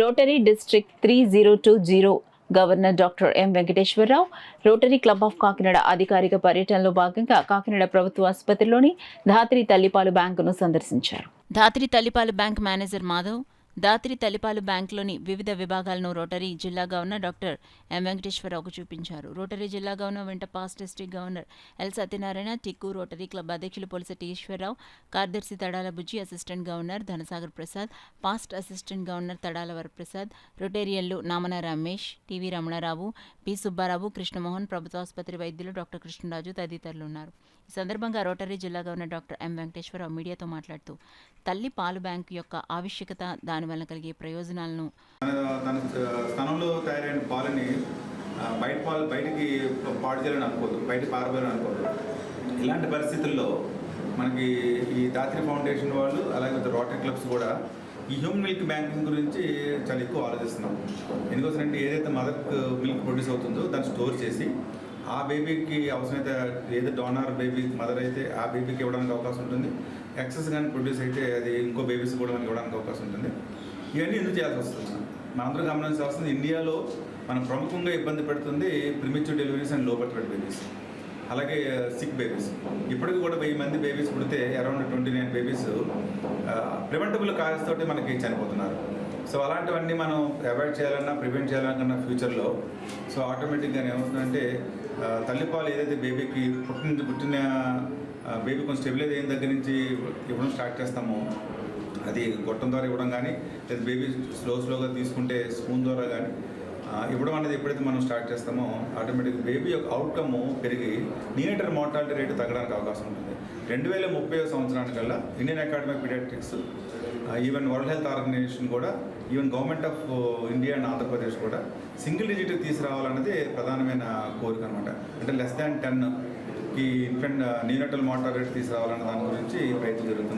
Rotary District 3020 governor doctor M Venkateswara Rao Rotary Club of Kakinada అధికారిక పర్యటనలో భాగంగా కాకినాడ ప్రభుత్వ ఆసుపత్రిలోని ధాత్రి తల్లిపాలు బ్యాంకును సందర్శించారు. ధాత్రి తల్లిపాలు బ్యాంక్ మేనేజర్ మాధవ్ ధాత్రి తల్లిపాలు బ్యాంకులోని వివిధ విభాగాలను రోటరీ జిల్లా గవర్నర్ డాక్టర్ ఎం వెంకటేశ్వరరావుకు చూపించారు. రోటరీ జిల్లా గవర్నర్ వెంట past district governor L Satyanarayana, Tikku rotary club అధ్యక్షులు పొలిశెట్టి ఈశ్వరరావు, కార్యదర్శి Tadala Bujji, assistant governor Dhanasagar Prasad, past assistant governor Tadala Varaprasad, రొటేరియన్లు నామన రమేష్, టివి రమణారావు, పి సుబ్బారావు, కృష్ణమోహన్, ప్రభుత్వ ఆసుపత్రి వైద్యులు డాక్టర్ కృష్ణరాజు తదితరులు ఉన్నారు. ఈ సందర్భంగా రోటరీ జిల్లా గవర్నర్ డాక్టర్ ఎం వెంకటేశ్వరరావు మీడియాతో మాట్లాడుతూ తల్లి పాలు బ్యాంకు యొక్క ఆవశ్యకత, దానివల్ల కలిగే ప్రయోజనాలను తన స్థానంలో తయారైన పాలని బయటికి పాడు చేయాలని అనుకోదు, బయట పారబోయాలని అనుకోదు. ఇలాంటి పరిస్థితుల్లో మనకి ఈ ధాత్రి ఫౌండేషన్ వాళ్ళు అలాగే రోటరీ క్లబ్స్ కూడా ఈ హ్యూమన్ మిల్క్ బ్యాంకింగ్ గురించి చాలా ఎక్కువ ఆలోచిస్తున్నాం. ఎందుకోసమంటే ఏదైతే మదర్ మిల్క్ ప్రొడ్యూస్ అవుతుందో దాన్ని స్టోర్ చేసి ఆ బేబీకి అవసరమైతే ఏదో డోనర్ బేబీ మదర్ అయితే ఆ బేబీకి ఇవ్వడానికి అవకాశం ఉంటుంది. ఎక్సెస్ కానీ ప్రొడ్యూస్ అయితే అది ఇంకో బేబీస్ కూడా మనకి ఇవ్వడానికి అవకాశం ఉంటుంది. ఇవన్నీ ఎందుకు చేయాల్సి వస్తుంది? మనందరూ గమనించాల్సింది, ఇండియాలో మనం ప్రముఖంగా ఇబ్బంది పెడుతుంది premature deliveries and low birth weight babies, అలాగే సిక్ బేబీస్. ఇప్పటికి కూడా 1000 మంది బేబీస్ పుడితే అరౌండ్ 29 బేబీస్ ప్రివెంటబుల్ కాజెస్ తోటి మనకి చనిపోతున్నారు. సో అలాంటివన్నీ మనం అవాయిడ్ చేయాలన్నా, ప్రివెంట్ చేయాలన్నా ఫ్యూచర్లో సో ఆటోమేటిక్గా ఏమవుతుందంటే తల్లిపాలు ఏదైతే బేబీకి పుట్టిన బేబీ కొంచెం స్టెబిలైజ్ అయిన దగ్గర నుంచి ఇవ్వడం స్టార్ట్ చేస్తామో, అది గొట్టం ద్వారా ఇవ్వడం కానీ లేదా బేబీ స్లోగా తీసుకుంటే స్పూన్ ద్వారా కానీ ఇవ్వడం అనేది ఎప్పుడైతే మనం స్టార్ట్ చేస్తామో ఆటోమేటిక్ బేబీ యొక్క అవుట్కమ్ పెరిగి నియోనేటల్ మార్టాలిటీ రేటు తగ్గడానికి అవకాశం ఉంటుంది. 2030 సంవత్సరానికల్లా Indian academy of paediatrics, even world health organisation కూడా, even government of India and Andhra Pradesh కూడా సింగిల్ డిజిట్ తీసుకురావాలన్నది ప్రధానమైన కోరిక అనమాట. అంటే less than 10 ఈ ఇన్ఫెంట్ నియోనేటల్ మార్టాలిటీ రేట్ తీసుకురావాలన్న దాని గురించి ప్రయత్నం జరుగుతుంది.